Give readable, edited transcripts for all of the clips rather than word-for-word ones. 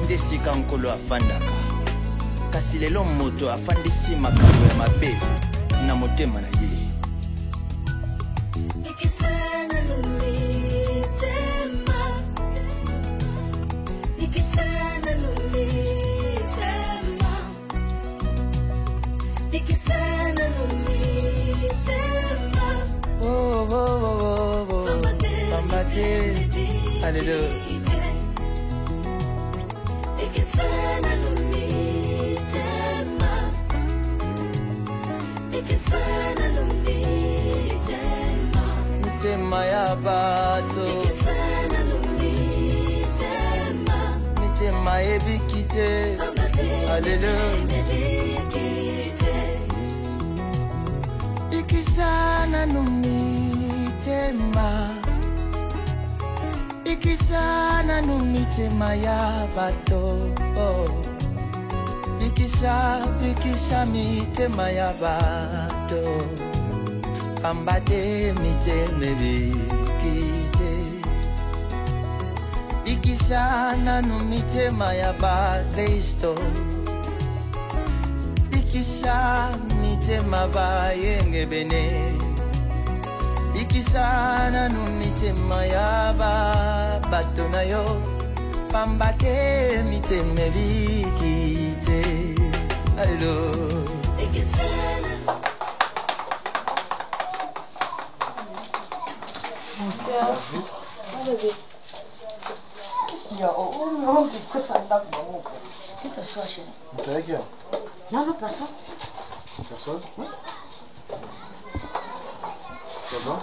nde sika nkolo afandaka kasi lelo moto afandisi makambo ya mabe na motema na ye. Alléluia. Mitema ya bato mitema ebikite. Alléluia. Ikisana numitema ikisana numitema ya bato ikisha mitema ya bato ambate miteme bikite ikisana numitema ya bakristo ikisha mitema bayenge bene ikisana numitema ya bato na yo pambake miteme bikite. Alléluia. Qu'est-ce qu'il y a? Oh non, pourquoi ça me tape dans mon cœur? Qui t'assoit, chérie? T'es qui? Non, non, personne. Personne? Oui. Ça va?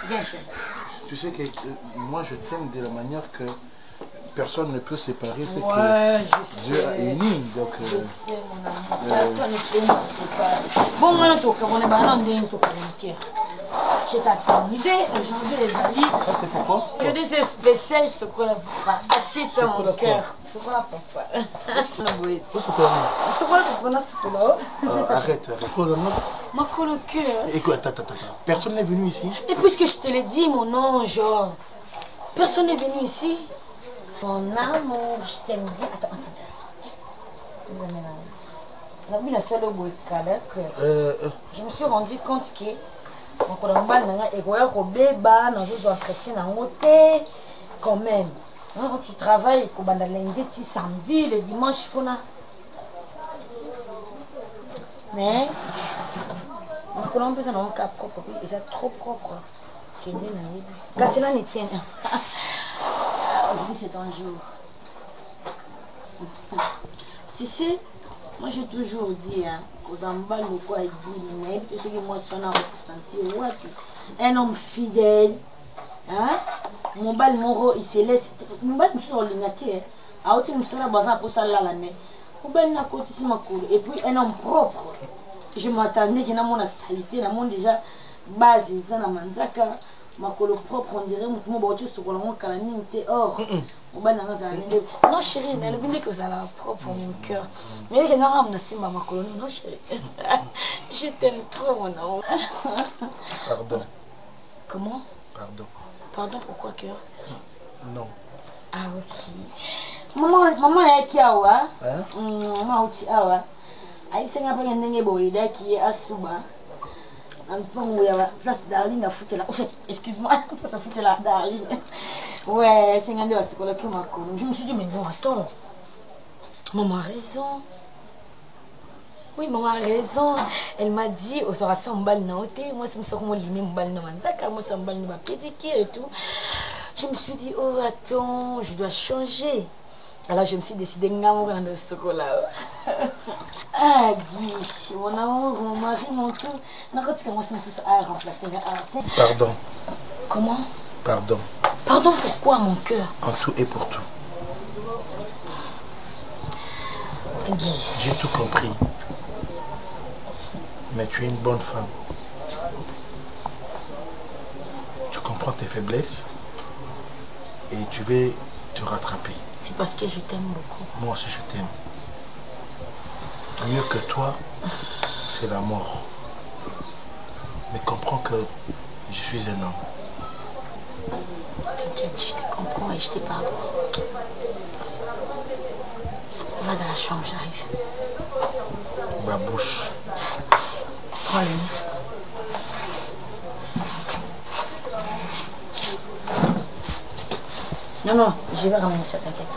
Viens, chérie. Tu sais que moi je t'aime de la manière que personne ne peut séparer ce ouais, que Dieu a uni. Donc, je sais, mon amour. Personne ne peut nous séparer. Bon, moi, on est ballant d'un tout cœur. J'ai ta idée, aujourd'hui les amis. Ça c'est pourquoi? Je dis c'est spécial ce qu'on a papa. Assis sur mon cœur. C'est quoi papa? C'est quoi? C'est quoi le papa? C'est quoi? Arrête, arrête. Ma le cœur. Écoute, attends. Personne n'est venu ici? Et puisque je te l'ai dit, mon ange, personne n'est venu ici. Mon amour, je t'aime bien. Attends. Je me suis rendu compte que quand même. Tu travailles lundi, samedi, le dimanche, il faut là. Mais, c'est trop propre. Aujourd'hui, c'est un jour. Tu sais, moi j'ai toujours dit, un homme fidèle, hein? Mon bal moro, il se laisse. Mon bal me sur le nature. A autre me sera bazar pour ça là la mais. Mon bal n'a côté si ma cour. Et puis un homme propre. Je m'attendais qu'il y ait mon salité, la mon déjà base ça na manzaka. Ma colo propre on dirait mon boutique sur le monde calamité or. Mon bal n'a pas. Non chérie, elle veut que ça la propre mon cœur. Mais il y a un si ma colo non chérie. Je t'aime trop mon amour. Pardon. Comment? Pardon. Pardon, pourquoi cœur? Non. Ah, ok. Maman est qui a wa? Maman est qui a wa? Aïe, c'est un peu un boy qui est à Souba. Un peu où il y a place Darling à foutre là. Excuse-moi, ça fout là, Darling. Ouais, c'est un peu ce que je me suis dit, mais non, attends. Maman a raison. Oui, maman a raison. Elle m'a dit, au sera son bal naoté. Moi, c'est mon limé, mon bal namanzaka. Moi, c'est mon bal na pédicure et tout. Je me suis dit, oh, attends, je dois changer. Alors, je me suis décidé de m'amour dans ce chocolat. Ah, Guy, mon amour, mon mari, mon tout. N'importe comment ça me remplacer. Pardon. Comment? Pardon. Pardon, pourquoi, mon cœur? En tout et pour tout. Guy. J'ai tout compris. Mais tu es une bonne femme. Tu comprends tes faiblesses et tu veux te rattraper. C'est parce que je t'aime beaucoup. Moi aussi je t'aime. Mieux que toi, c'est la mort. Mais comprends que je suis un homme. T'inquiète t'ai dit, je te comprends et je te pardonne. Va dans la chambre, j'arrive. Ma bouche. Prends-le. Non, non, je vais ramener ça, t'inquiète.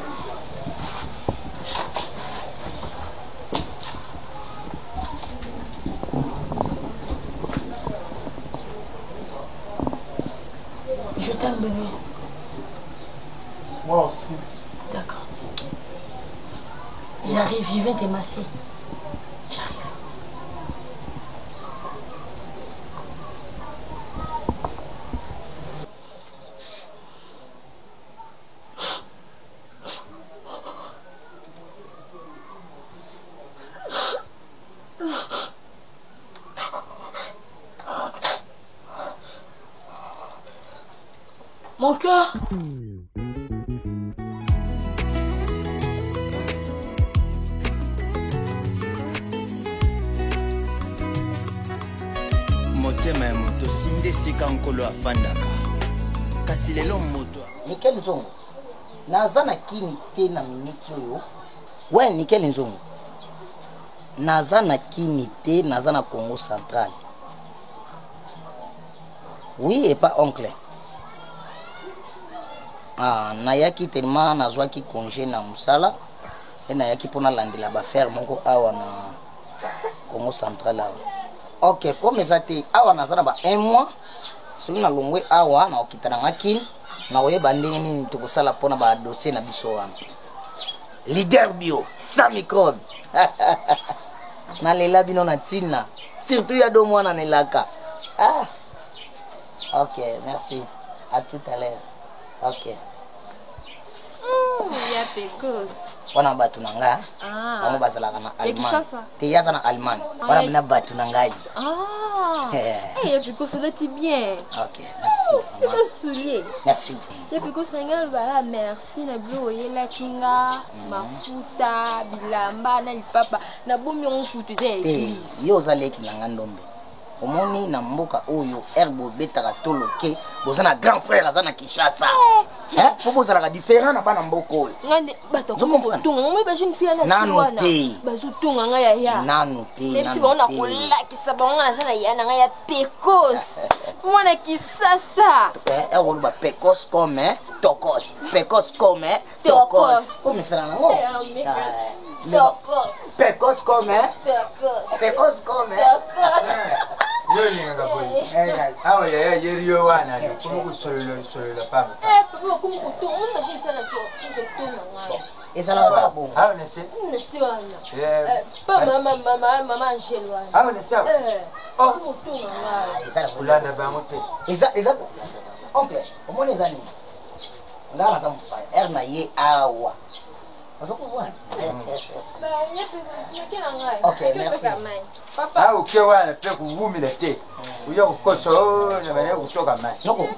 Je t'aime, bébé. Moi aussi. D'accord. J'arrive, je vais te masser. J'arrive. Mon cœur. motema ya moto sinde sika nkolo afandaka kasi lelo moto Nikel Nzongo naza na kini te na miniti oyo we Nikel Nzongo naza na kini te naza na Congo Central. Oui et pas oncle. Nayaki tellement nazwaki congé na musala e nayaki mpona landela bafaire moko awa na Congo Central awa. Ok, comme eza te awa naza na ba 1 mois soki nalongwe awa na okita na ngakini na oyeba ndenge nini tokosala mpona badossier na biso wana. Leader bio sans microbe. Nalela bino na ntina surtout ya 2 mois na nelaka. Ok, merci. À tout à l'heure. Ok. Ya pekos. Wana batu nanga. Bango bazalaka na Allemagne. Te yaza na Allemagne. Wana bina batu nangai. Ya pekos lati bien. Ok, merci. Maman. Soulier. Merci. Ya pekos nanga bala merci na blo yela kinga, mafuta, bilamba na lipapa na bomi on futu te. Yo zaleki nanga ndombe. Omoni na mboka oyo herbo betaka toloke bozana grand frère azana Kinshasa. Faut bozala différent na bana mboka oyo. Ngande bato ko tunga ngombe ba jeune fille na siwana. Bazu tunga nga ya. Nanu te. Même si on a kolakisa bango na sana ya nga ya pekos. Mwana Kisasa. On ba pekos comme tokos. Pekos comme tokos. Comme ça na ngo. Tokos. Pekos comme tokos. Pekos comme Yoni ngaboi. Guys. Awa ya yeriyo wana ni kumusolola pamba. Papa kumukutunga mwana jeune fille na tunga nga. Ezala ba bon. Awa nese. Nesi wana. Pa mama Angel wana. Awa nese. Oh, kumutunga nga. Ezala kulanda ba mote. Eza oncle, omoni ezali. Ngala kama erna ye awa. Ok, merci. Papa. Ukiwa wana pe kuvumila te. Uya kukosa na bana kutoka mai. Noko.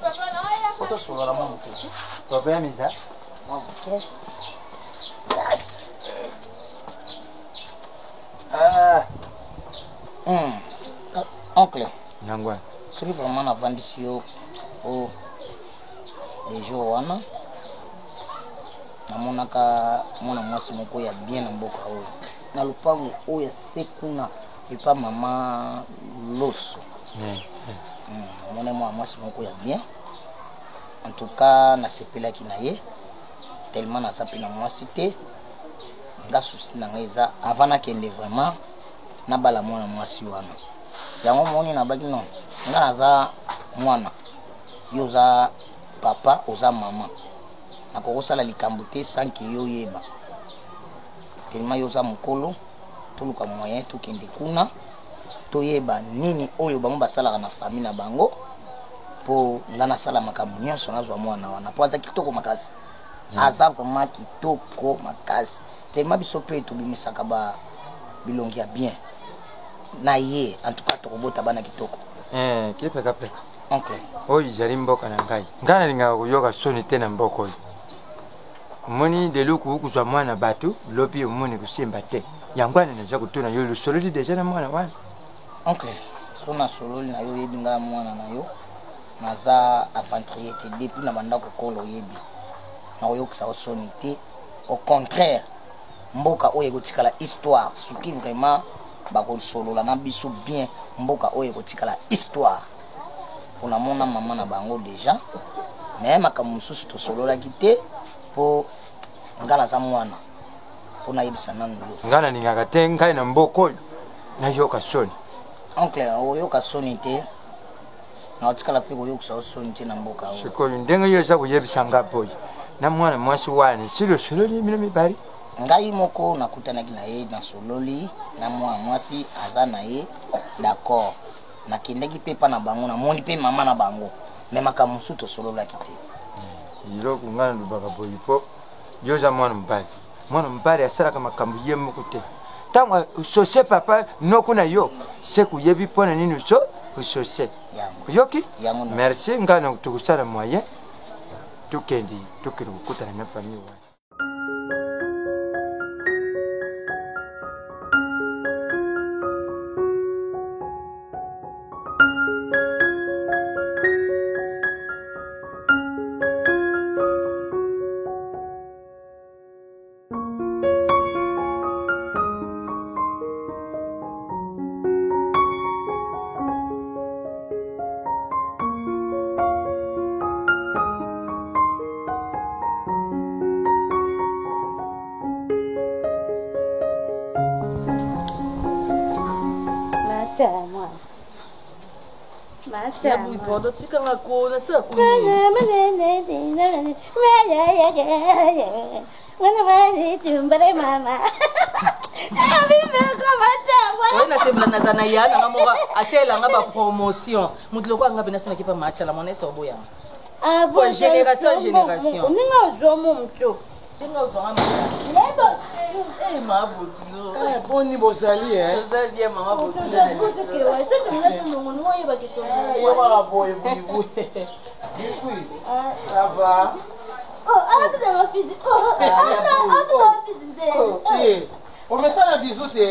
Foto sura la mama tu. Papa yamiza. Ok. Yes. Oncle. Nangwa. Soki vraiment na vandisi yo o ejo wana. Namonaka mwana mwasi moko ya bien na mboka oyo na lupango oyo sekuna epa mama loso mwana mwasi moko ya bien en tout cas nasepelaki na ye tellement naza pe na mwasi te nga susi na ngai eza avant nakende vraiment nabala mwana mwasi wana yango moni nabaki non nga naza mwana yo oza papa oza mama nakokosala likambo te sanki yo yeba tellement yo za mokolo toluka moyen tokende kuna toyeba nini oyo bango basalaka na famille na bango po nga nasala makambo nyonso nazwa mwana wana po aza kitoko makasi aza vraiment kitoko makasi tellement biso mpe tobimisaka bilongi ya bien na ye en tout cas tokobota bana kitoko Kipeka peka oncle oyo izali mboka na ngai ngana linga kuyoka soni te na mboka oyo moni de luku kuzwa mwana batu lopi omoni kusimba te yangwana naza kutuna yo lusololi deja na mwana wana oncle sona sololi na yo yebi nga mwana na yo naza aventurier te depuis na banda kokolo yebi na oyokisa osoni te au contraire mboka oyo ekotikala histoire soki vraiment bakosolola na biso bien mboka oyo ekotikala histoire onamona mama na bango déjà mais makambo mosusu tosololaki te mpo nga naza mwana mpo nayebisa nanu yo nga nalingaka te ngai na mboka oyo nayoka soni oncle oyoka soni te na otikala mpe koyokisa osoni te na mboka oyo sikoyo ndenge yo eza koyebisa nga boyi na mwana mwasi wane sili osololi emino mibali ngai moko nakutanaki na ye na sololi na mwana mwasi aza na ye d'accord nakendaki mpe mpa na bango namoni mpe mama na bango me makambo mosusu tosololaki te iloko nga nalobaka boyi mpo yo oza mwana mobali asalaka makambo ye moko te ntango osose papa noko na yo se koyebi mpo na nini osose oyoki merci ngai na tokosala moyen tokende kokutana na famille wana promotion mutloko anga bena sina kipa match la monnaie so boya génération ninga uzonga lebo ma botilo boni bozali ça bien mama botilo ça va on me sent la bisou te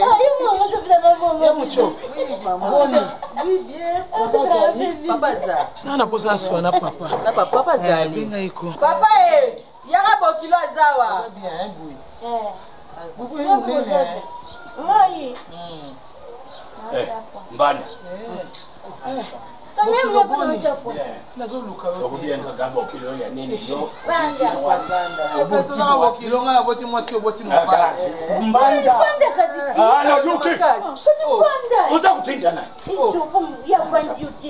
papa za na posa swana papa na papa zali benga iko papa yaka bokilo azawa bien bubu mbana nazoluka okubienga gamba okilo ya nini yo obotuna bokilo nga boti mwasi oboti mobala mbanda najuki uza kuthinda naye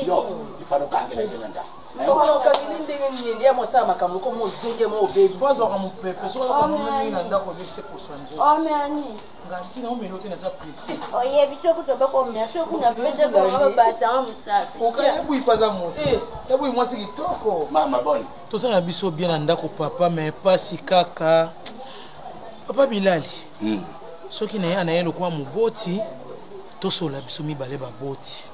yo ifana ukangela njenganda okangilindenge mosala makambo ko mozenge mobebi bazwaka mopepe sokamomemi na ndako obekise poswa nzoto nganti na omelo te naza presi okayebuyi paza moto yabuyi mwasi kitoko mama boni tosala na biso bien na ndako papa me pasi kaka papa bilali soki na ye ana ye lokola moboti tosola biso mibale baboti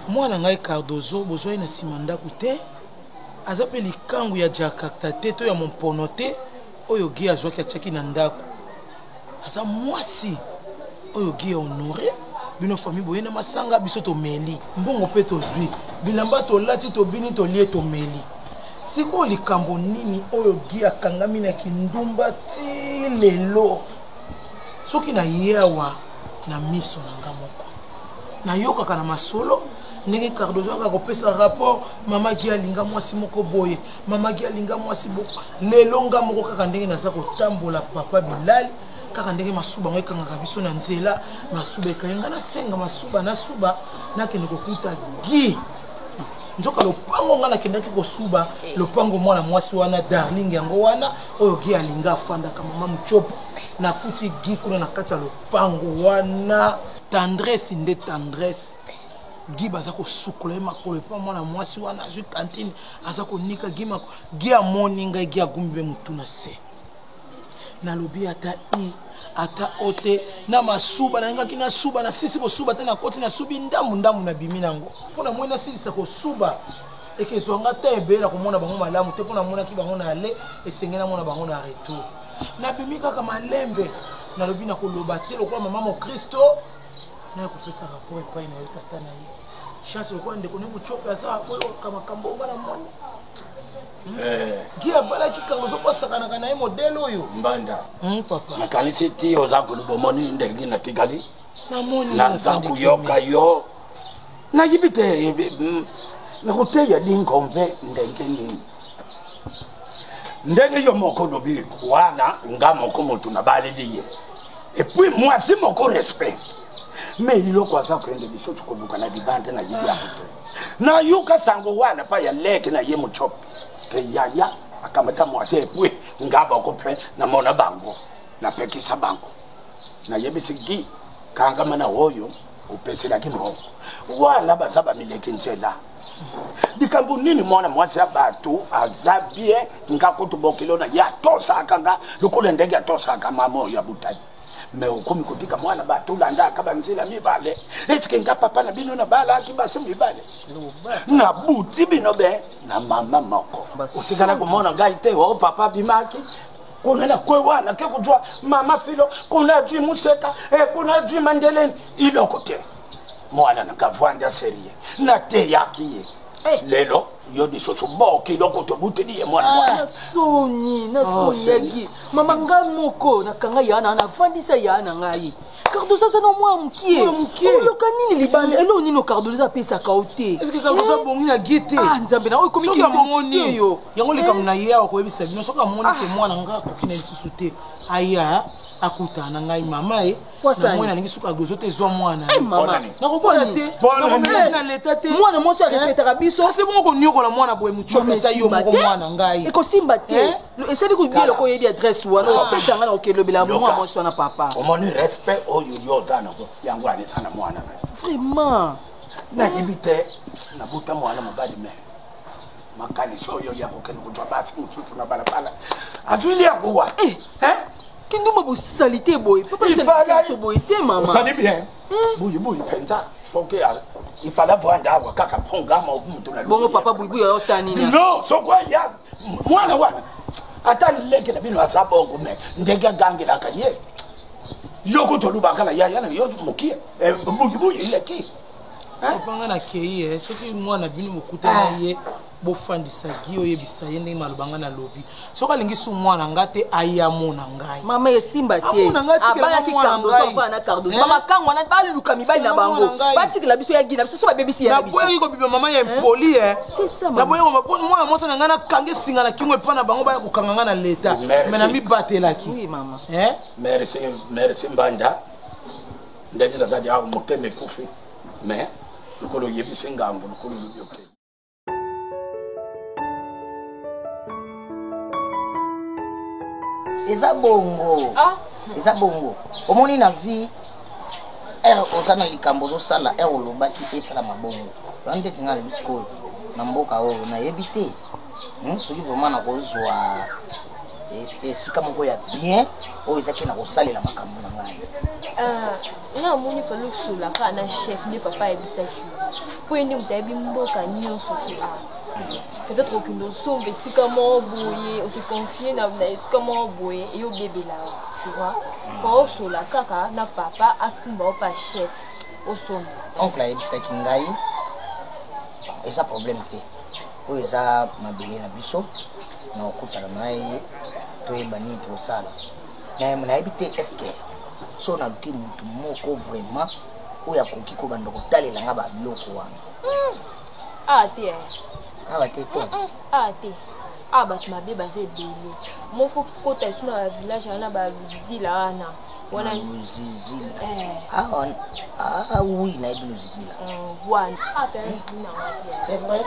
mwana ngai Cardozo bozwa ye na nsima ndako te aza mpe likangu ya Jakarta te to ya mompono te oyo gi azwaki atiaki na ndako aza mwasi oyo gi honore bino famille boye na masanga biso tomeli mbongo mpe tozwi bilamba tolati tobini tolie tomeli sikoyo likambo nini oyo gi akangami na kindumba ti lelo soki na ye awa na miso na nga moko nayokaka na masolo ndenge Cardozo aka kopesa rapport mama gi alinga mwasi moko boye mama gi alinga mwasi bo lelo nga moko kaka ndenge naza kotambola papa Bilali kaka ndenge masuba ngo ekangaka biso na nzela masuba ekayenga na senga masuba na suba nakende kokuta gi nzoka lopango nga nakendaki kosuba lopango mwana mwasi wana darling yango wana oyo gi alinga afandaka mama muchopo nakuti gi kuna na kati ya lopango wana tendresse nde tendresse gi baza kosukola ye makolo epa mwana mwasi wana azwi kantine aza konika gi amoni ngai gi agumbi be mutu na se nalobi ata ata ote na masuba nalingaki nasuba nasisi kosuba te nakoti nasubi ndambu na bimi nango mpo namoi nasilisa kosuba ekezwanga te ebele na komona bango malamu te mpo namonaki bango na ale esenge namona bango na retour nabimi kaka malembe nalobi nakoloba te lokola mama mokristo naye kopesa rapport epai na yo tata na ye chance kwa ndeko ne muchope asa kama kambo ngana mwana Gia bala kikango zo pasakana kana ye model oyo Mbanda papa makanisi ti ozakulu bomoni ndenge na Kigali namoni na zakuyoka yo na yibite na kuteya dinkomve ndenge yo moko lobi wana ngamo komo tunabaliye et puis moi c'est mon respect mais il lo kwa prendre des choses ko bukana dibande na yibi abuto na yuka sango wana pa ya leke na ye muchop ke yaya akamata mwase et puis ngaba ko pe na mona bango na pekisa bango na yebisigi kanga mana hoyo upesela kimo wala bazaba milekinsela dikambu nini mwana mwasi abatu azabie ngakutu bokilona ya tosa kanga lokole ndege tosa kama moyo ya butani me ukumi kutika mwana batu landa kabanzila mibale eske nga papa na bino na bala kibase mibale na buti bino be na mama moko utikana kumona gaite o papa bimaki kuna na kwe wana ke kujua mama filo kuna jui museka kuna jui mandeleni ilokote mwana na kavwanda serie na te yakiye lelo yo disoso boki lokoto buteli mwana mwana soni na soni yaki mama ngamoko na kanga yana na fandisa yana ngai Cardo ça no moi mkie oloka nini libane elo nino Cardo za pesa kaote est-ce que Cardo ça bongi na gite nzambe na okomi ki ndokite yo yango leka mna ya ko yebisa bino soka moni ke mwana nga ko kina lisusu te aya akuta na ngai mama na mwana ningi suka gozo te zo mwana mama na kobona te na leta te mwana mosi respectera biso c'est bon ko nyoko la mwana boye muchope ta yo moko mwana ngai eko simba te esali ko bien loko yebi adresse wana opesa nga na okelobela mwana mosi na papa omoni respect oyo yo dana ko yango ani sana mwana vraiment na yibite na buta mwana mabali me makani so yo ya ko kenu kujwa basi mtutu na balabala ajuli ya kuwa kinduma bo salité boy papa c'est boy te mama ça dit bien buyi penza foke il fallait voir ndawa kaka ponga ma mtu na bongo papa buyi yo sani ni no so kwa ya mwana wana ata leke na bino asabongo me ndege gange la kaye yoko to lubakala ya yana yo mukie buyi ileki panga na kei soki mwana bino mukuta na ye bofandisa gi oyebisa ye ndenge malobanga na lobi soki alingi su mwana nga te ayamona ngai mama esimba te abalaki Cardo sofa na Cardo mama kango wana baluka mibali na bango batikela biso ya gina biso so babebisi ya biso naboyaki kobiba mama ya impoli c'est ça naboyaki mwana mwasi na ngai nakanga singa na kingo epa na bango baya kokanga ngai na leta me na mibatelaki oui mama merci Mbanda ndenge nazali awo mokeme kufi me lokolo yebisi ngambo lokolo yoke eza bongo omoni na vie oza na likambo ozosala olobaki esala mabongo yo nde tinga lebi sikoyo na mboka oyo nayebi te soki vraiment nakozwa esika moko ya bien oyo ezaki na kosalela makambo na ngai na moni falo kosola kaka na chef nde papa ayebisaki po ye nde moto ayebi mboka nyonso te peut-être okende osomba esika moko boye oseconfie na esika moko boye eyobebela tu vois po osola kaka na papa akumba opa chef osomba oncle ayebisaki ngai eza problème te oyo eza mabele na biso na okutana na ye toyeba nini tosala nayebi te eske so naluki mutu moko vraiment oyo akoki kobanda kotalela nga babiloko wana te awa te to te bato mabe baza ebele mofo kota esu na bavillage wana baluzila wana wana luzizila oui nayebi luzizila wana c'est vrai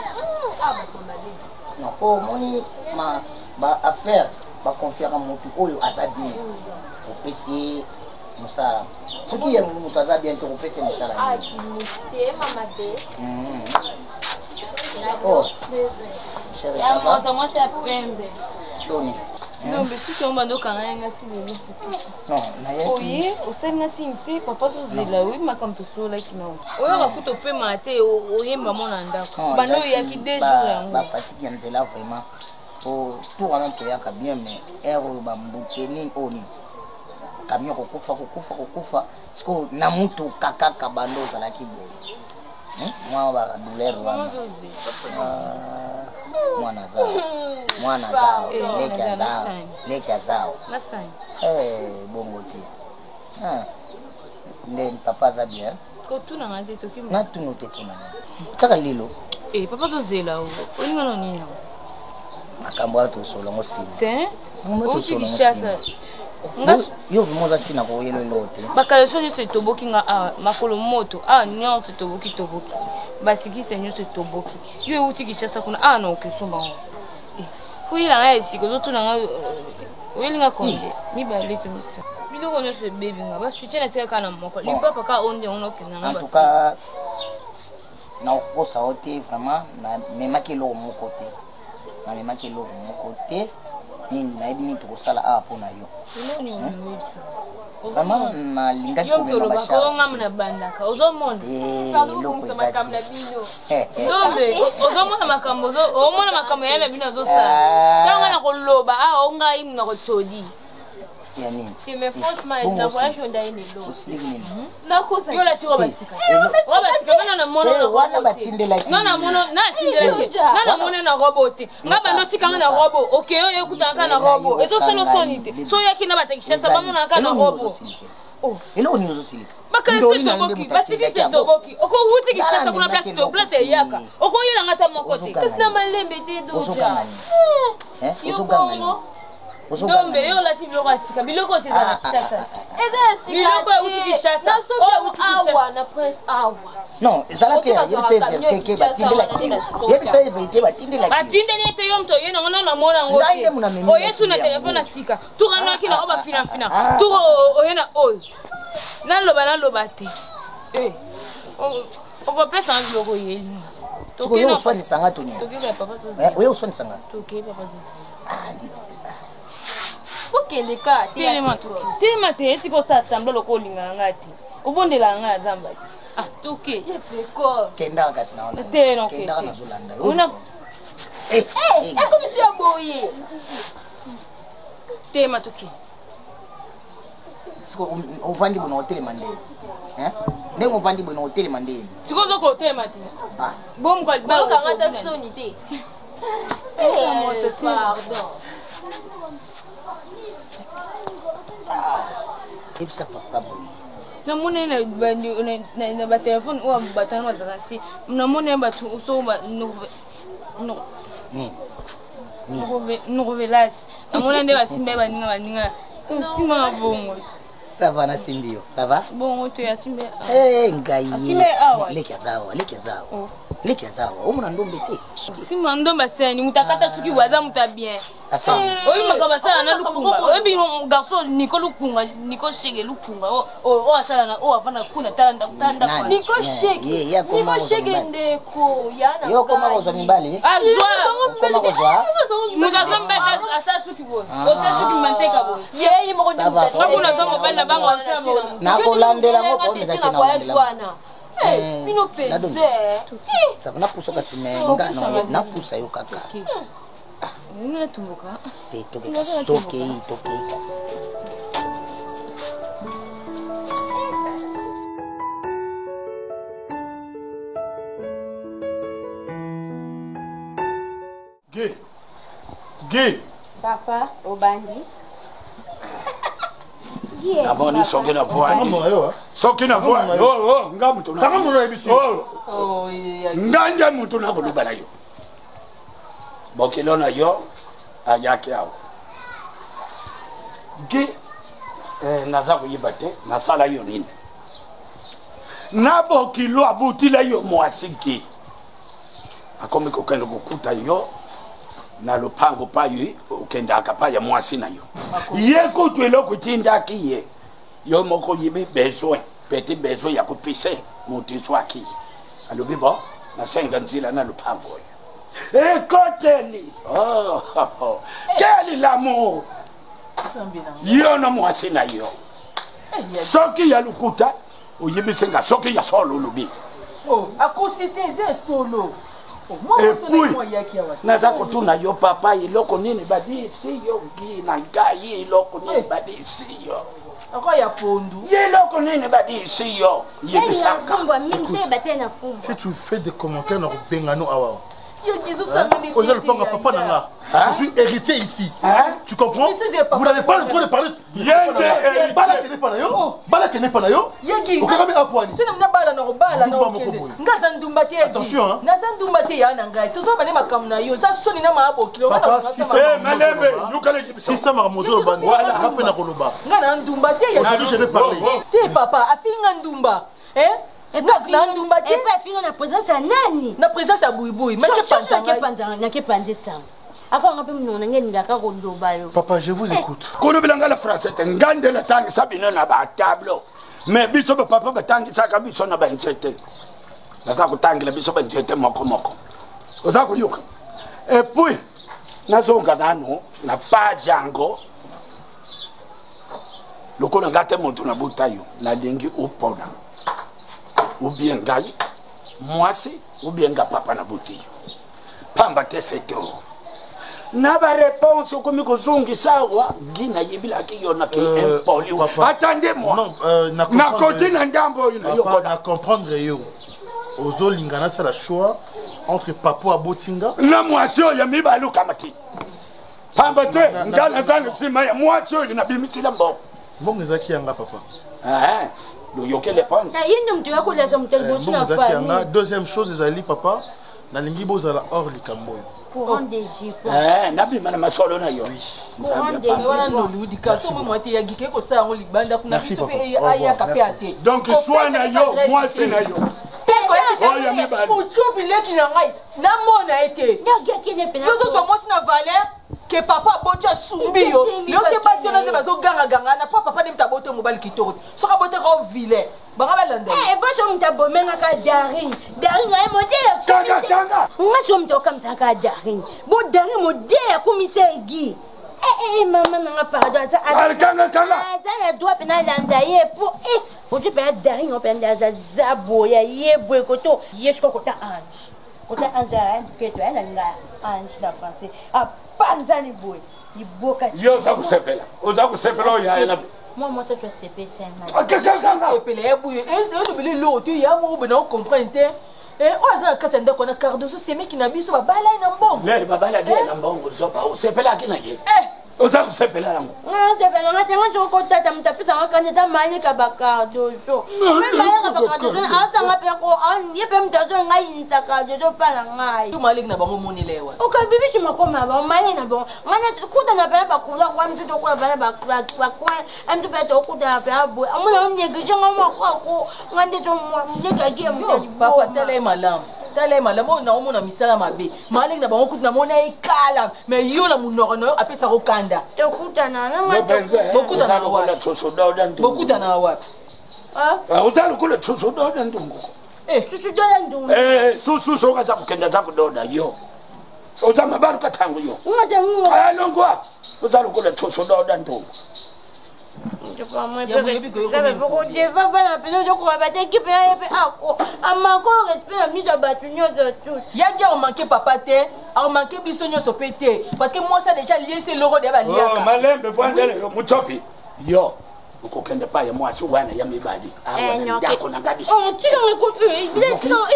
non omoni baaffaire baconfiaka motu oyo aza bien opesi mosala soki ye moto aza bien te kopesi mosala non mais soki omba ndokanga yanga sileli oye osalinga sini te papa tozela oyebi makambo tosolaki na oyaka kuta opema te oyemba mona ndako banda oyaki 2 jours yango bafatiki ya nzela vraiment tour wana toyaka bien mais aire oyo bambute nini oyo nini camion kokufa sikoyo na mutuka kaka banda ozalaki boye Mwa ba douleur wana. Mwana zao. Leki zao. Bongo ti. Nden papa za bien. Ko tuna ngade to kim. Na tunu te kuna. Taka lilo. Papa to zela o. Olinga no nini. Makambo ala to solo ngo sima. Te? Ngo to solo ngo sima. Yo vimoza sina ko yelo lote. Bakala so nyose toboki nga makolo moto. Nyonso toboki. Basiki se nyose toboki. Yo uti kishasa kuna na okisumba ngo. Fuila nga esiko zo tuna nga welinga konje. Mi ba letu misa. Biloko nyose baby nga ba switch na tika kana moko. Limpa paka onde ono kina nga. En tout cas na okosa ote vraiment na memaki lo moko te. Na memaki lo moko te. Nini na ebi to kosala pona yo. Vraiment na lingaki ko mema basha. Yo ngam na bandaka. Ozomona. Loko makambo na bino. Ndombe, ozomona makambo omona makambo ya bino zosala. Tanga na koloba onga imna ko chodi. Ya nini? Mais franchement, na voyage on daine lo. Usili nini? Na kosa. Yo la tiro basika. Basika bana na mono na wana batindela ki. Na mono na tindela ki. Na mono na robot. Ngaba ndo tikanga na robot. Okay, yo ekutanga na robot. Ezo solo sonite. So yaki na batakisha sababu na kana robot. Oh, elo ni uzosilika. Bakale toboki, batiki toboki. Oko wuti kishasa kuna place yaka. Oko yela ngata mokote. Kasina malembe de doja. Yo Ndombe yo la tibilo basika biloko seza kitasa. Biloko uti kishasa. Na soki awa na prince awa. Non, ezala ke yebi se verite batindela ki. Yebi se verite batindela ki. Batindela te yo mto yena ngona na mona ngo. Lainde muna memi. O Yesu na telefone sika. Tukana kina oba fina. Tuko oyena oy. Naloba te. Oko pesa ngiloko yeli. Tuko yo uswani sanga to ni. Tokiba papa to. Oyo uswani sanga. Tokiba papa to. Okende ka telema te esi kosasambla loko olinga ngati obondela nga zamba toke yepeko kenda kasi naona te no kenda na zulanda una komisi ya boye tema toke siko uvandi bona hotel mande ne uvandi bona hotel mande siko zo ko tema te bom kwa baloka ngata soni te pardon. Ibsa papa. Namone na ba telephone o batana madrasi. Namone ba tu so ba no. No velas. Namone ne ba simbe ba ninga. Sima bongo. Ça va na simbio. Ça va? Bongo to ya simbe. Ngai. Simbe awa. Leki zao. Omuna ndombe te. Sima ndomba seni mutakata suki waza muta bien. Oyi makaba sala na lukunga. Oyi garçon Nico lukunga, Nico shege lukunga. Asala na afana kuna tanda. Nico shege ndeko yana. Yo koma ko zoni mbali. Koma ko zwa. Muta mbeta asa suki bo. Ocha suki manteka bo. Yeye mo ndi muta. Kuna zomo bala bango asamo. Na ko landela mo ko ndeka na. Mino pense. Ça va na puso kasi menga na pusa yo kaka. Nuna tumbuka. Te toke kasi. Gay. Papa, obandi. Aboni soki na voix. Soki na voix. Oh, nga mutu na. Sanga muno ebisi. Oh, nganja mutu na kuluba na yo. Bokilo na yo ayaki awo. Ge naza kuyiba te nasala yo nini. Na bokilo abutila yo mwasi ge. Akomi kokendo kukuta yo na lupango payi ukenda akapaya mwasi na yo. Ye kutwelo kutinda kiye. Yo moko yibe besoin, petit besoin ya kupise muti swaki. Alobi bo na senga nzila na lupango yo. Ekoteli. Oh. Quel l'amour. Yo na mwasi na yo. Soki ya lukuta uyibe senga soki ya solo lubi. Oh, akosite ze solo. Et puis, naza kotuna yo papa iloko nini badi si yo gi na ngai iloko nini badi si yo. Encore ya pondu. Yeloko nini badi ici yo. Yebisaka. Si tu fais des commentaires dans Bengano Awa. Papa Nanga. Je suis héritier ici. Tu comprends? Vous n'avez pas le droit de parler. Bala qui n'est pas là. Bala qui n'est pas là. Attention, hein. Papa, si ça m'a remonté au ban, je vais parler. Papa, na présence ya nani? Na présence ya buibui. Mais papa, je vous écoute. Kono bilanga la français ngande la tangi sabina na ba tableau. Mais biso ba papa ba tangi saka biso na ba nchete. Na sa ko tangi la biso ba nchete moko. Oza ko yoka. Et puis nazonga nano na pa jango. Lokona ngate muntu na butayo na dengi upona. Ou bien gai, moi c'est, ou bien ga papa na bouti. Pamba te seto. Na ba réponse comme ko zongi sawa, gina yibila ki yona ki impoli. Attendez-moi. Non, na côté na ndambo ina yoko na comprendre yo. Ozo lingana c'est la choix entre papa à Botinga. Na moi sio ya mibalu kamati. Pamba te ngana zanga sima ya moi sio ina bimitila mbo. Mbongo zaki yanga papa. Deuxième chose, les alliés, papa, na lingi bozala hors li kamboy. Courant des jus. Nabi mana masolo na yo. Donc soit na yo, moi c'est na yo. Que papa bocha sumbi yo. Yo se passionné de bazo ganga na papa dem ta bote mobile kitoko. So ka bote ko vile. Ba ga lande. Bocha mta bomenga ka daring. Daring ay modèle. Kanga. Nga so mta comme ça ka daring. Bo daring modèle commissaire Guy. Maman nga pardon ça. Kanga. Ça ya doit pena landa ye pour pour tu peux daring on peut ndaza zabo ya ye boykoto. Ye ko kota ange. Kota ange que tu es là ange da français. Panzani boy, il boka. Yo za kusepela. Oza kusepela ya ela. Moi ça je sais pas ça. Sepela boy. Est-ce que le lot tu ya mo bena comprendre. Oza katenda kona Cardoso c'est mec qui na biso ba bala na mbongo. Le ba bala na mbongo zo pa sepela kina ye. Oza kusepela yango. Sepela ngatenga to ko tata mtapita ngakanda mali ka ba Cardoso. Mali ka ba Cardoso asa ngape ko an ye pe mtazo ngai nitakadoso pala ngai. Tu mali na bango moni lewa. Okay bibi tu makoma ba mali na bon. Ngana kuta na ba ba kula kwa mtu to kwa ba kwa amtu pe to kuta na ba bo. Amuna nyegeje ngoma ko ngande to nyega gie mtaji. Papa tele malam. Tele malam na omona misala mabe. Mali na bango kuta na mona ikala. Mais yo na munono apesa ko kanda. To kuta na na bokuta na wa. Bokuta na wa. Utalo kule tuso doda ndungu. Tuso doda ndungu. Susu ka kenda tabu doda yo. Uzama baru katangu yo. Ngata mu. Longwa. Utalo kule tuso doda ndungu. Yadia on manquait papa te, on manquait bisogno sopete parce que moi ça déjà lié c'est l'euro de balia. Oh malembe bwandele yo muchopi. Yo. Ukokende pa ya mwasi wana ya mibadi. Yako na gadi. Oh tu m'écoutes, il est sans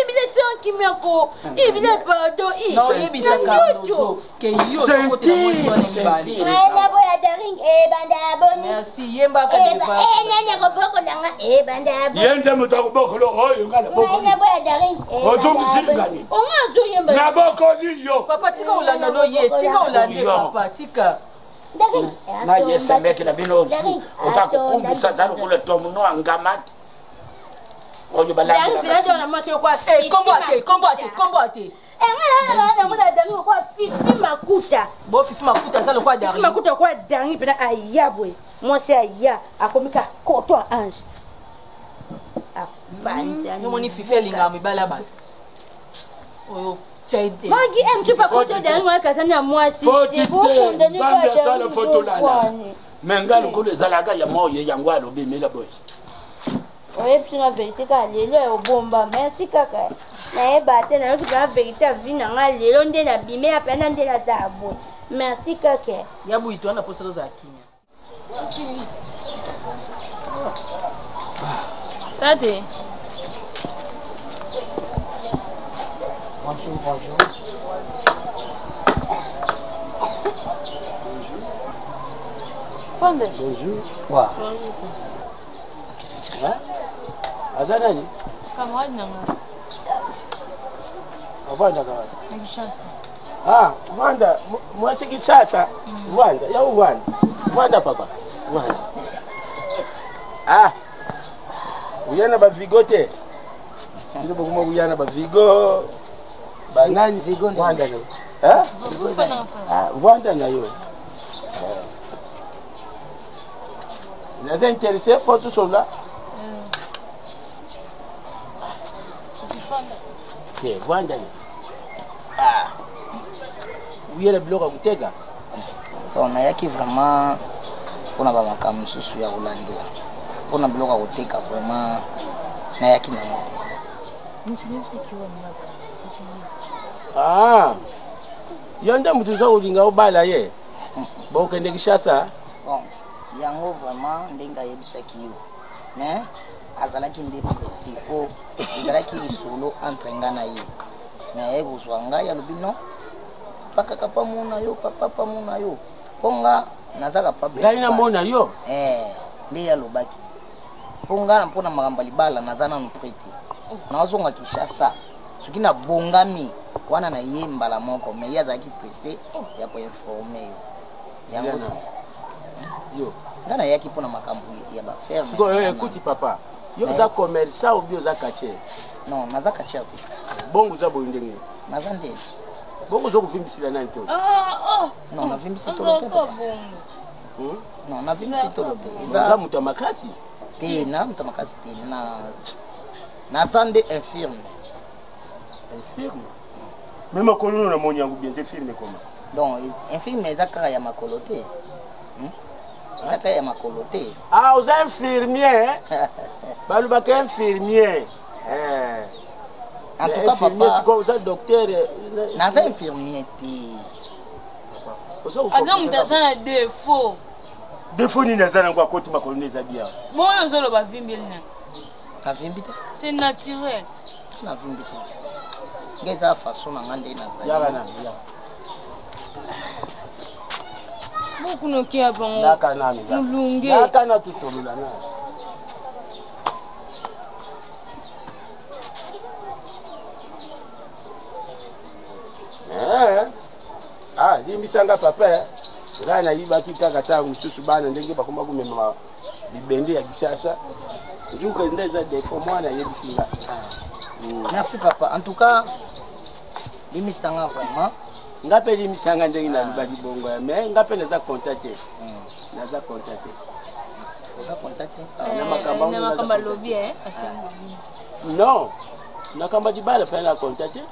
qui m'écoute. Il est pardon. Non, il est Cardoso. Que yo to côté moi mibadi. La boya daring banda boni. Merci yemba ka deba. Nanya ko boko nanga banda boni. Yende mutako boko lo hoyo ngala boko. La boya daring Ojo msingani. O nga zo yemba. Na boko ni yo. Papa tika ulanda no ye, tika ulande papa tika. Na yese meke na binozu utakukumbisa zalo kule tomu no angamati ojo balanga ndio na make kwa kombo ate ngala mwana dangi kwa fifi makuta bo fifi makuta zalo kwa dangi fifi makuta kwa dangi pena ayabwe moi c'est aya akomika koto ange banza no moni fifi linga mibala ba oyo Magi tu pas côté derrière moi quand ça moi si Zambia sala photo lana menga lokole zalaga ya moyo yango alobi mela boy oye puis la vérité ka lelo obomba merci kaka na ebate na yoki la vérité vie na nga lelo nde na bime apena nde la tabo merci kaka ya buitwa na posa za kimya Tate. Bonjour, bonjour. Pande. Bonjour. Quoi? Hein? Azanani? Camarade nanga. Avanda kawa. Nakishasa. Ah, Wanda, mwasi kisasa. Wanda, ya Wanda. Wanda papa. Wanda. Ah. Uyana ba vigote. Ndio bokuma uyana ba vigo. Ba nani vigo Wanda ne? Eh? Ah, Wanda na yo. Vous êtes intéressé pour tout cela? Ok, Wanda ne. Ah. Uyele bloka kutega. On a yaki vraiment on a vraiment comme sous ya Hollande. On a bloka kuteka vraiment na yaki na moto. Ah. Yonda mtuza ulinga ubala ye. Bo kende Kishasa. Bon, yango vraiment ndenga yebisaki yo. Mais azalaki nde précis ko ezalaki lisolo entre nga na ye. Mais ebozwa ngai alobi non. Paka kapa mona yo, papa mona yo. Ponga nazaka pa be. Ngai na mona yo. Nde ya lobaki. Ponga na mpona makamba libala nazana no prete. Nazonga Kishasa. Soki na bongami wana na ye mbala moko mais yazaki pressé ya ko informer yo. Yango yo. Ngana yaki pona makambo ya ba faire. Siko écoute papa. Yo za commerçant ou bien za quartier? Non, naza quartier. Bongo za boindenge. Naza ndé. Bongo zo kuvimbisila nani to? Non, na vimbisi to lope. Non, na vimbisi to lope. Za muta makasi. Te na muta makasi te na sande infirme. Infirme. Même makolo na moni yangu bien infirme comment? Donc infirme ezaka ya makolo te. Ezaka ya makolo te. Ah, aux infirmiers. Baluba ka infirmier. En tout cas papa, c'est un docteur. naza infirmier te. Aza mutazana défaut. Défaut ni nazana kwa koti makolo neza bien. Bon yo zolo ba vimbeli na. Na vimbi te. C'est naturel. Na vimbi te. Ngeza façon na ngande naza. Yaba na ya. Beaucoup no kia bango. Daka nami. Mulunge. Daka na tusolula na. Ah, limbisanga papa. Rana yiba kitaka tangu msusu bana ndenge bakoma kumema bibende ya Kishasa. Njuka ndeza defo mwana yebisinga. Merci papa. En tout cas, limisanga vraiment. Ngape limisanga ndenge na libali bongo mais ngape naza contacter. Naza contacter. Naza contacter. Na makamba lobby Non. Nakamba dibala pa na contacter.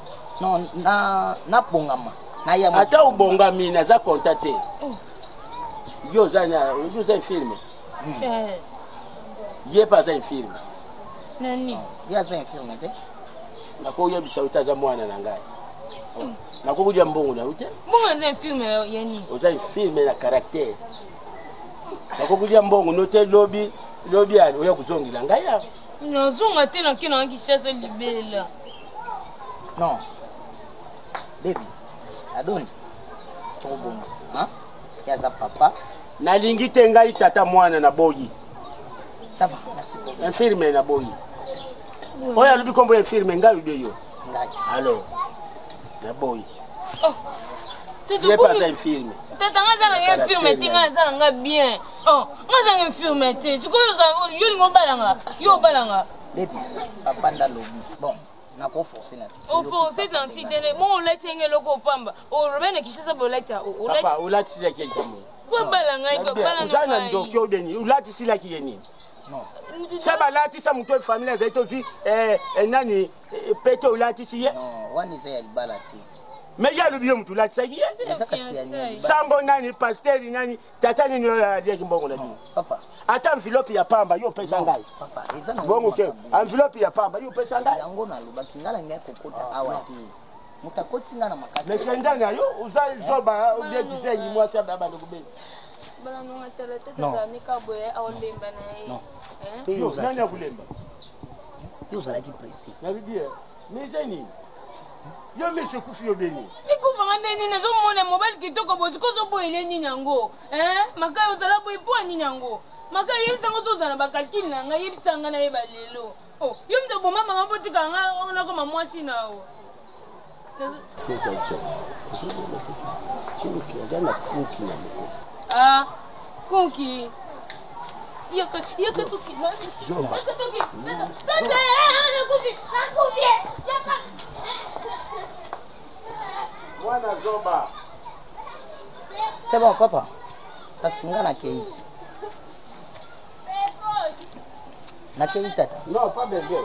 Non, na bongama. Na ya ata ubongami naza contacter. Yo zana, yo za filme. Ye pas un film. Nani? Ya za film te. Nako yebisa utaza mwana na ngai. Nako kuja mbongo na ute? Mbongo za film yani. Oza film na caractère. Nako kuja mbongo note lobby ali oya kuzongila ngai ya. Nazonga tena kina Kishasa libela. Non. Baby. Adoni. Trop bon. Hein? Yaza papa. Nalingi te ngai tata mwana na boyi. Ça va, merci beaucoup. Infirme na boyi. Oya lubi kombo infirme ngai lubi yo. Ngai. Alors. Na boyi. Oh. Ye pas infirme. Tata ngaza na infirme tinga za nga bien. Oh, ngaza infirme te. Tu ko yo lingo balanga. Yo balanga. Baby, papa nda lobi. Bon. Nako forcer na ti. O forcer dans ti tele. Mon leti ngelo ko pamba. O robene Kishasa boleti. Papa, ulati sila ki ntamu. Kwa balanga ipo balanga. Uzana ndokyo deni. Ulati sila ki yeni. Non. Saba lati sa mtu familia zaito vi nani peto ulati siye. Non, wani za ya libala te. Mais ya lubiyo mtu lati sa kiye. Sambo nani pasteri nani tata nini ya kimbongo na bi. Papa. Ata envelope ya pamba yo pesa ngai. Papa, ezana bongo ke envelope ya pamba yo pesa ngai. Yango na lubaki ngala ngai kokota awa te. Mutakoti ngana makati. Mais kendanga yo uza zoba ubie kisengi mwasi ababa ndokubeni. Bala nonga tele tete za nika boye au lemba na ye. Non. Yo nani akulemba? yo ozalaki précis. nabibi mais eza nini yo mesi okufi yo beni ekufanga nde nini ezomona mobali kitoko bosi kozoboyele nini yango makai ozala boye mpo nini yango makai yebisango so ozala bakalkile na ngai yebisanga nayeba lelo yo mto boma mama mpo tika nga nakoma mwasi nawo konki C'est bon, papa. Ça singa na keiti. Na keiti tata. Non, pas bébé.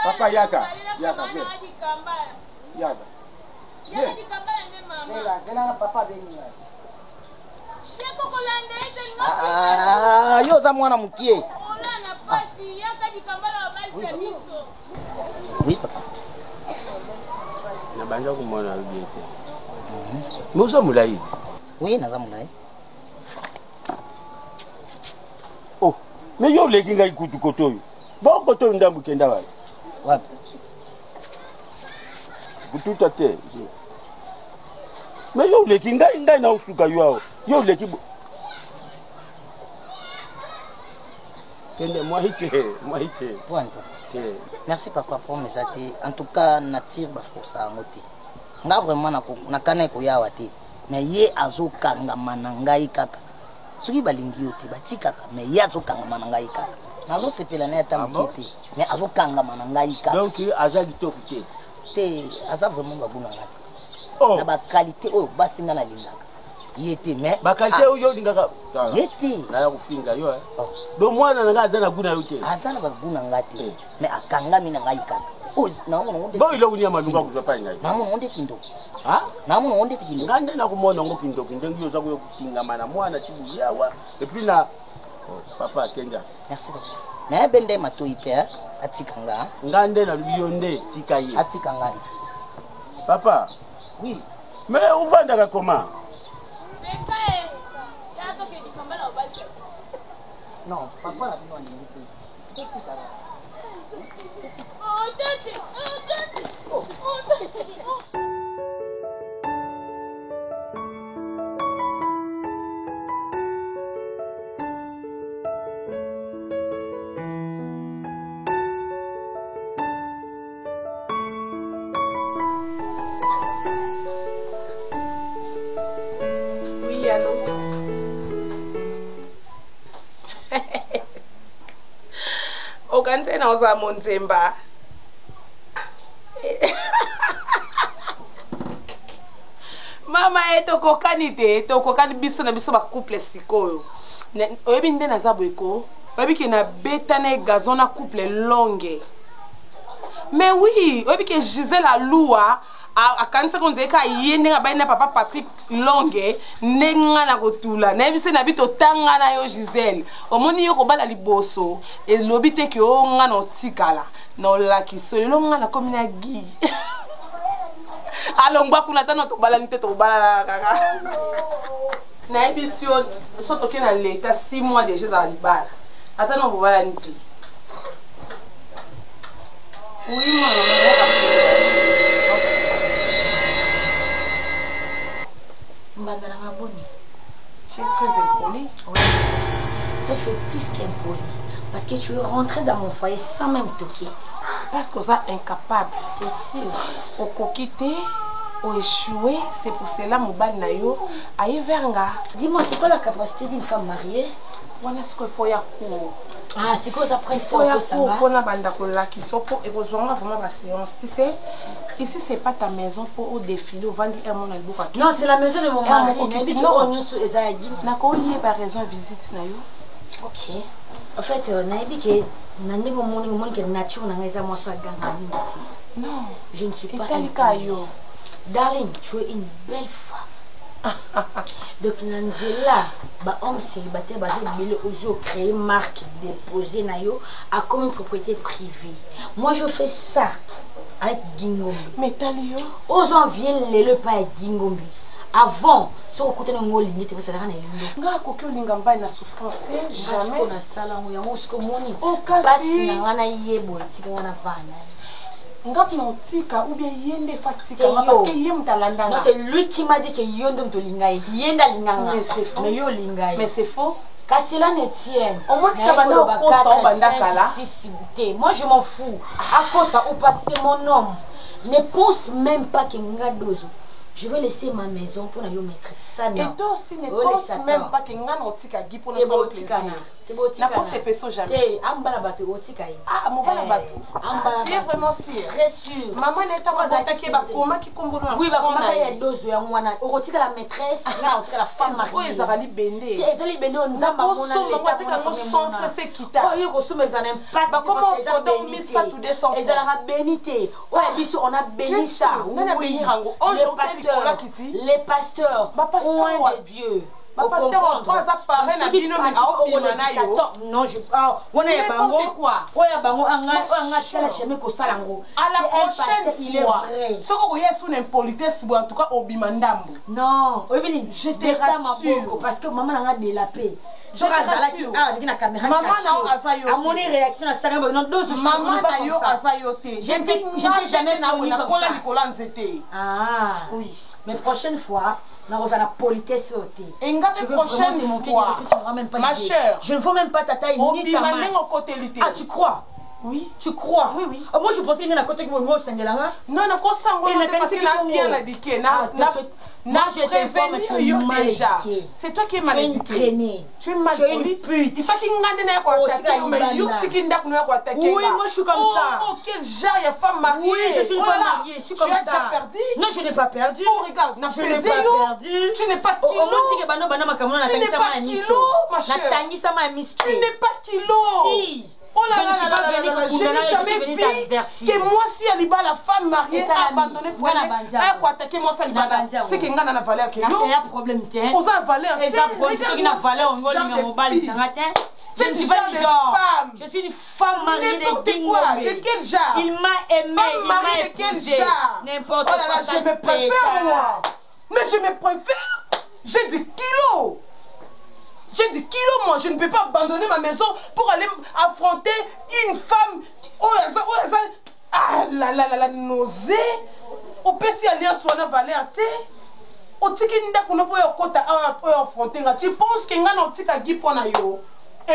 Papa yaka viens. Yaka. Yo za mwana mukie. Oui, papa. Na banja kumona bien te. Musa mulai. Oui, naza mulai. Oh, mais yo leki ngai kutu kotoyo. Ba kotoyo ndambu kenda wapi? Wapi? Kututa te. Mais yo leki ngai na usuka yo. Yo leki Kende moi hite. Point, papa. Merci papa pour mes athées. En tout cas, nature ba force à ngote. Nga vraiment na kana ko yawa te. Mais ye azokanga manangai kaka. Soki balingi yote batikaka mais ye azokanga manangai kaka. Nazo sepela na ta mukete. Mais azokanga manangai kaka. Donc azali to kute. Te aza vraiment babuna ngati. Oh. Na ba qualité oyo basinga na lingaka. Yete mais ba qualité oyo lingaka. Yete. Na ya kufinga yo do mwana nga azana guna yote. Azana babuna ngati. Mais akanga mina ngai kaka. Oh, naona ngonde. Bo ilo kunya malunga kuzapa ngai. Naona ngonde kindo. Ha? Naona ngonde kindo. Ngande na kumona ngo kindo ndengi yo za kuyo kukinga mana mwana tibu yawa. Et puis na papa Kenga. Merci papa. Na bende matoi pe atikanga. Ngande na lubiyonde tikaye. Atikanga. Papa. Oui. Mais on va dans comment? Non, papa la bino ni pe. Oui, allô. Okantena oza monzemba. Mama tokokani te, tokokani biso na biso ba couple sikoyo. Oyebi nde naza boyeko. Oyebi ke na betane gazon na couple longue. Mais oui, oyebi ke Gisèle Aloua akanisa konze ka yende ngabai na papa Patrick Longue nenga na kotula na bise na bito tanga na yo Gisèle omoni yo kobala liboso elobi te ke o nga no tikala no lakiso lelo nga na komina gi alongba kuna tano to bala nite to bala kaka na ebisio so to kena leta 6 mois déjà dans libala atano bala nite oui moi Tu es très impoli. Oui. Toi, tu es plus qu'impoli. Parce que tu es rentré dans mon foyer sans même toquer. Parce que ça incapable. T'es sûr? Au coquité, au échoué, c'est pour cela mon bal nayo aïe verga. Dis-moi, c'est quoi la capacité d'une femme mariée? On est ce qu'il faut y avoir. Ah, c'est quoi ta principe? Il faut y avoir pour la bande qui sont et qu'on vraiment la séance. Tu sais, ici c'est pas ta maison pour au défilé au vendre un monde à non, c'est la maison de mon mari. N'a pas eu par raison visite nayo. Ok. En fait, Naibi qui nani go moni que nature na ngeza mo so gangani. Non, je ne suis pas un darling, tu es une belle femme. Donc Nanzela, ba homme célibataire basé bilé ozo créer marque déposer na yo à comme une propriété privée. Moi je fais ça avec Gingombi. Mais Talio, ozo vient le pas avec Gingombi. avant so okutana ngolingi te basala kana yilo nga koki olinga mbai na souffrance te jamais na sala ngo yango siko moni kasi na ngana yebo tika ngana vana ngap na tika ou bien yende fatika parce que yem talanda non c'est lui qui m'a dit que yondo mtolingai yenda linganga mais yo lingai mais c'est faux kasi là ne tienne au moins que bana okosa obandaka là moi je m'en fous à cause ou passer mon nom ne pense même pas que ngadozo je vais laisser ma maison pour aller mettre ça. Et toi aussi ne pense même pas que ngana otika gi pour nous plaisir. Na pense peso jamais. Ambala bato otika yi. Ah mobala bato. Tu es vraiment sûr? Très sûr. Maman n'est pas attaqué ba koma ki kombono na. Oui ba koma ya dozo ya mwana. Otika la maîtresse, na otika la femme mariée. Oh ezali bende. Ezali bende on nzamba mona. On va tika no sans c'est kita. Oh yo kosuma ezana impact. Ba comment on donne 1200 tout descend. Ezala bénité. Ouais biso on a béni ça. Oui. Les pasteurs, loin de Dieu. Non, je quoi. À la prochaine fois, ce qu'on y a sous l'impolitesse, en tout cas au bimandambo. Non, je te rassure parce que maman a de la paix. Je mais prochaine fois, nous la politesse ôtée. Et prochaine fois, ma chère, je ne veux même pas ta taille ni ta masse. Ah, tu crois? Oui. Tu crois? Oui, oui. Moi, je pensais qu'il y a un côté qui me voit. Non, non, parce qu'il a bien indiqué. Moi, je t'informe, tu es mal éduqué. C'est toi qui es mal éduqué. Tu es mal éduqué. Il faut qu'il y ait un oui, moi, je suis comme ça. Oh, quel genre, il y a femme mariée. Oui, je suis une femme mariée. Je suis comme ça. Tu as déjà perdu? Non, je n'ai pas perdu. Oh, regarde, je n'ai pas perdu. Tu n'es pas kilo. Tu n'es pas kilo, ma chère. Tu n'es pas kilo. Si. Oh là là là là là, je n'ai jamais vu que moi si Aliba la femme mariée a abandonné pour aller à attaquer moi ça Aliba c'est que ngana na valeur que il y a un problème tiens aux valeur et ça problème qui na valeur on ngolinga mobali tangatin c'est du genre je suis une femme mariée de quel genre il m'a aimé il m'a de quel genre n'importe quoi. Oh là là je me préfère moi mais je me préfère j'ai du kilo. J'ai dit kilo, moi, je ne peux pas abandonner ma maison pour aller affronter une femme. Oh, ah là là là là, nausée. Au PC Alliance, on a valé à terre. Au tiki nda kuno po yokota affronter. Tu penses que nga non tika gi pona yo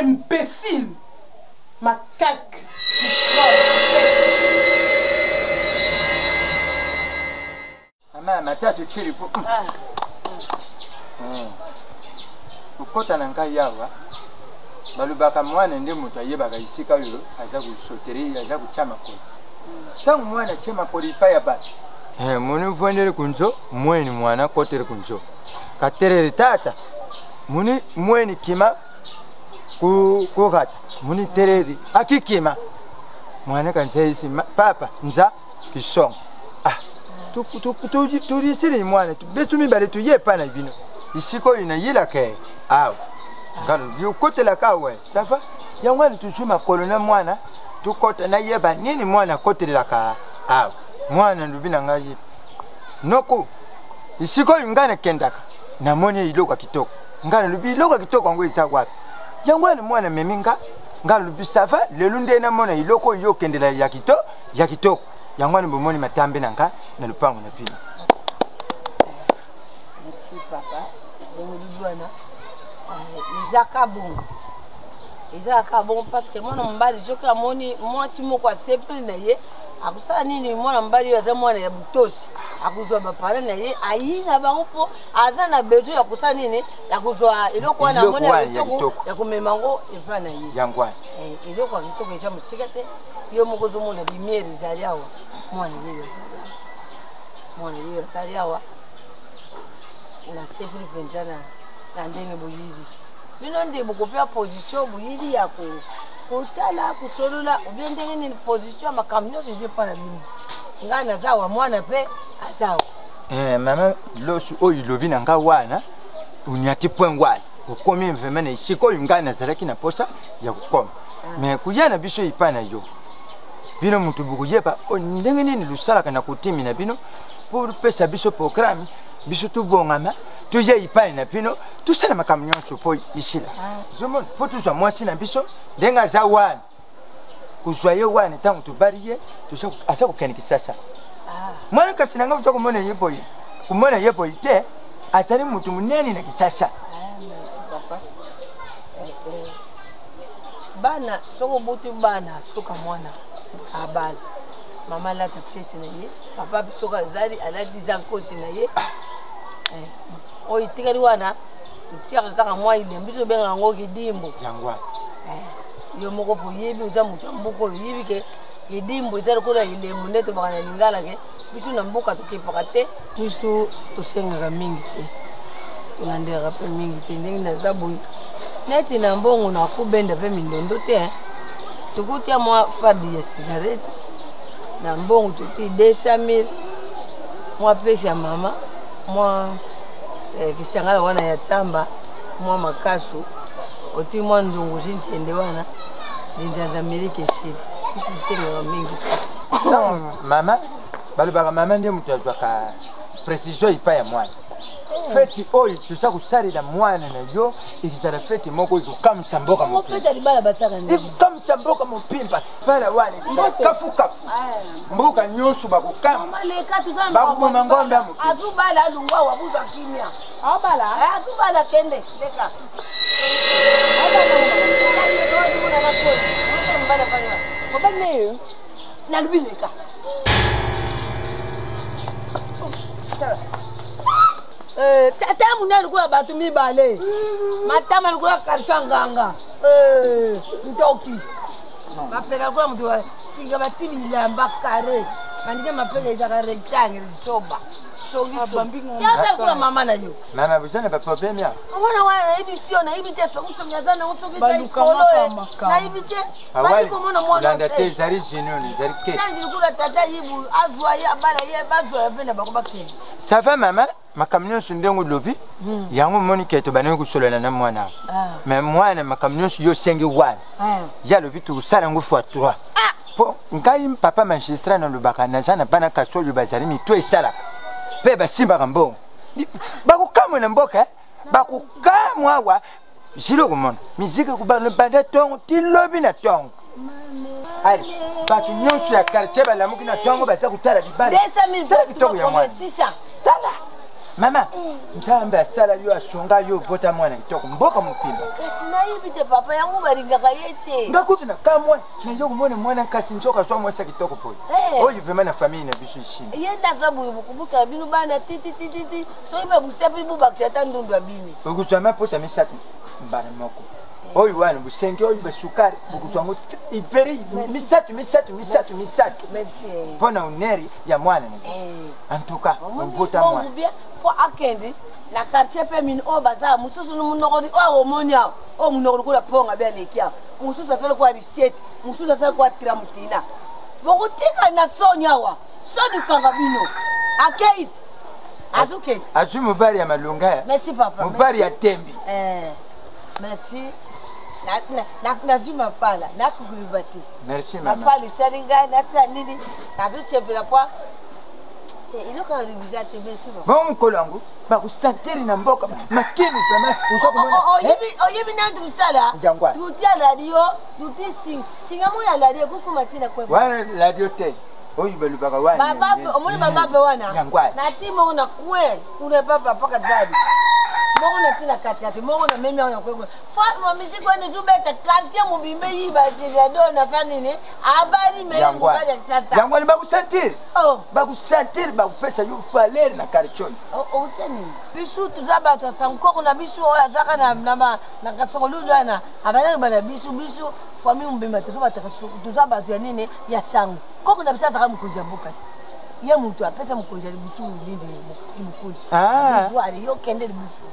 imbécile. Ma caque. Ama matatu chiri po. Ukota na ngai yawa balubaka mwana ndi mutu ayebaka isika yo aza kusoteri aza kuchama kodi tangu mwana chema kodi paya basi muni mvondere kunzo mweni mwana kotere kunzo katerere tata muni mweni kima kugata muni tereri akikima mwana kansaisi papa nza kisong turisiri mwana besumi bale tuye pana bino isiko ina yila ke aw ngalo yu kote la kawe safa ya mwana tushuma kolona mwana tukota na yeba nini mwana kote la ka aw mwana ndubina ngaji noko isiko ngane kendaka na monye iloka kitoko ngalo lubi iloka kitoko ngo isa wapi ya mwana meminga ngalo lubi safa lelunde na mona iloko yo kendela ya kitoko ya mwana bomoni matambe nanga na lupango na pino. Merci papa. Izaka bon parce que moi on mbali joka moni moi si moko aseple na ye akusala nini mwana mbali aza mwana ya butosi akuzwa ba parents na ye ayina bango po aza na besoin ya kusala nini ya kuzwa iloko wana mwana ya kitoko ya kumemango efa na ye yangwa iloko ya kitoko ya musikate yo moko zo mona bimiere zaliawa mwana ye zaliawa na seple venjana na ndenge boyidi bino ndi bukopya position boyidi ya kotala kusolola ubie ndenge ni position makamyo je pas na bino ngana zawa mwana pe azawa mama losu oyi lobi na nga wana unyati point wala ukomi mvemene ishiko ngana zaraki na posa ya kukoma me kuyana biso ipana yo bino mutu bukuyepa ndenge nini lusala kana kutimi na bino pour pesa biso programme biso tubongama tuye ipai na bino tusala makambo nyonso po isila zomona po tuzwa mwasi na biso ndenge aza wana kuzwa ye wana ntango tubali ye aza kokende kisasa mwana kasi nanga buta kumona ye boye kumona ye boye te azali mutu munene na kisasa bana soko buti bana suka mwana abala mama la tapesi na ye papa soka zari ala dizankosi na ye o itikari wana tutiaka kaka mwa ile mbiso benga ngo kidimbo jangwa yo moko po yebi uza mutu mbuko yebi ke kidimbo izari kula ile muneto bakana lingala ke biso na mbuka tukipaka te biso tosengaka mingi te tunandeka pe mingi te ndenge na zabu neti na mbongo na kubenda pe mindondo te tukutia mwa fadi ya sigareti na mbongo tuti 200,000 mwa pesa mama mwa kisangala wana ya tsamba mwa makasu oti mwa ndungu sintende wana ndinjanza miliki sili kusenga mingi mama balobaka mama nde mutu azwaka precision ipa ya mwana feti oyo tuza kosalela mwana na yo ekizala feti moko ekokamwisa mboka ekokamwisa mboka mopimba bala wana kafukafu mboka nyonso bakokama bakoboma ngombe ya mopimba azubala alungwa wabuza kimia azubala kende leka nalubineka tata muna alikuwa batu mibale matama alikuwa karisha nganga ntoki mapeka alikuwa mtu wa singa batimi lamba kare mandike mapeka izaka rectangle soba sogi ya alikuwa mama na yo mama buzana ba problem ya ona wana hivi sio na hivi te sogi somnyazana usogi dai koloe na hivi te bali komona mwana landa te zari jinoni zari ke sanji likula tata yibu azwa ya bala ye bazwa ya vena bakoba kene ça va mama makambo nyonso ndenge olobi yango moni ke tobandaki kosolola na mwana mais mwana makambo nyonso yo osengi wana ye alobi tokosala yango fois 3 mpo ngai papa magistrat nalobaka naza na bana kasi oyo bazali mitu esalaka mpe basimbaka mbongo bakokamwa na mboka bakokamwa awa zili okomona miziki ekobanda ntongo tilobi na ntongo ali bato nyonso ya quartier balamuki na ntongo baza kotala libala kitoko ya mwana tala mama nzambe asala yo asunga yo obota mwana kitoko mboka mopimba kasi nayibi te papa yango balingaka ye te ngakuti na ka mwana naye komona mwana kasi nzoka azwa mwasi ya kitoko poyo oyo vraimen na famille na biso ishini ye naza boye bokobuka bino bana tititititi soki babusapi bobakisa ata ndundu ya bimi okozwama pota misato mbala moko oyo wana busengi oyo basukari bokozwango iperi misatu mpona oneri ya mwana antuka obota mwana po akendi na quartier pe mini o baza mususu munokodi o omoni awo o munokodi kula ponga bya leki awo mususu asala kwa risiete mususu asala kwa tiramutina bokutika na sonya wa soni kanga bino akeit azuke azu mobali ya malunga ya merci papa mobali ya tembi merci nazuma pala nakukulibati merci mama mapali salinga nasa nini nazusepela kwa iloka ribiza te merci papa bon kolangu bakusantiri na mboka makini vraiment oyebi nanti kusala tutia radio tuti singa moya radio kukumatina kwe wana radio te oyo balubaka wana babape omoni babape wana nati moko na kwe kule papa paka zadi moko na tina kati moko na memi wana kwe fa miziki wana zubeta quartier mubimbe yiba tirado na sanini abali meyo mukali ya kisasa jangwa ni bakusantiri bakusantiri bakupesa yo valeur na quartier oteni bisu tuzaba tasankoko na bisu oya zaka na kasongolu wana abana bana bisu famille mbimba tuzaba tu ya nini ya sangu koko na bisasa kama mkunja mbuka ye muntu apesa mkunja bisu lindi mkunja bisu ali yo kende bisu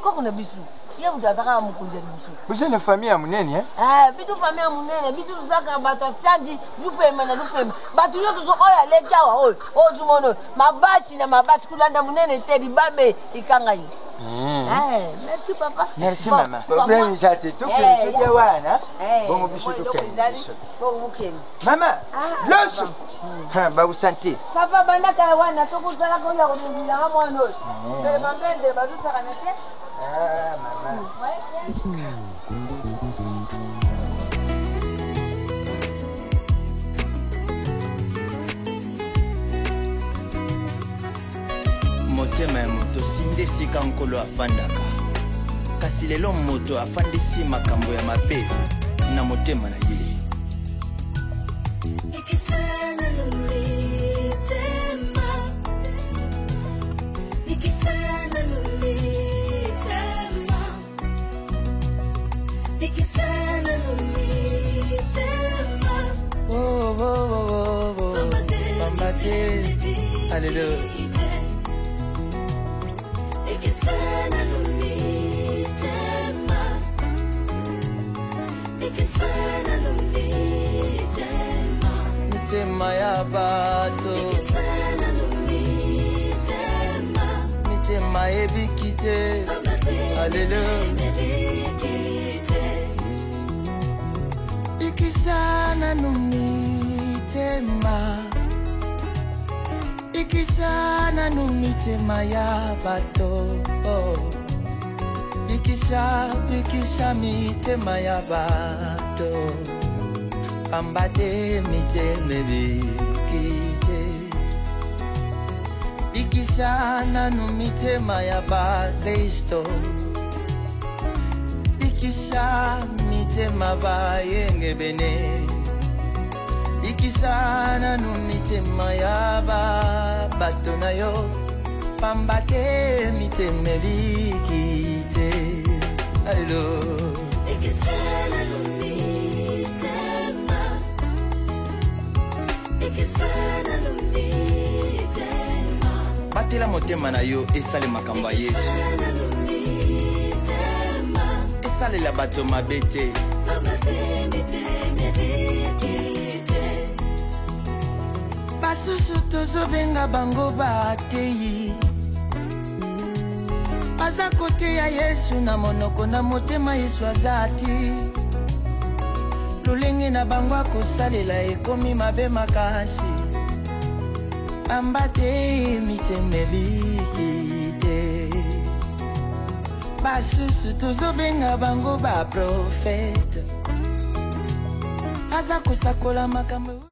koko na bisu ye muntu azaka mkunja bisu bisu ni famille ya munene bitu famille ya munene bitu tuzaka bato chanji lupema na lupema bato yoso zo oya lekawa oyo ojumono mabasi na mabasi kulanda munene te libabe ikanga yi Merci papa. Merci maman. Problème jate tout que tu wana. Bon biso to ken. Maman. Loso. Ha ba usanti. Papa banda kala wana to kuzala ko ya kudindila mwana oyo. Ndele bambende bazusa kanete. Maman. motema ya moto sinde sika nkolo afandaka kasi lelo moto afandisi makambo ya mabe na motema na ye Alléluia. Mitema ya bato mitema ebikite Alléluia. Ikisana numitema ikisana numitema ya bato ikisha mitema ya bato ambate miteme bikite ikisana numitema ya bakristo ikisha mitema bayenge bene ikisana numitema ya bato na yo pambate miteme bikite allo ikisana numitema ikisana numitema batela motema na yo esale makambo ya Yesu esalela bato mabe te basusu tozobenga bango bateyi baza kote ya Yesu na monoko na motema Yesu azati lolenge na bango akosalela ekomi mabe makasi ambate miteme bikite basusu tozobenga bango baprofete baza kosakola makambo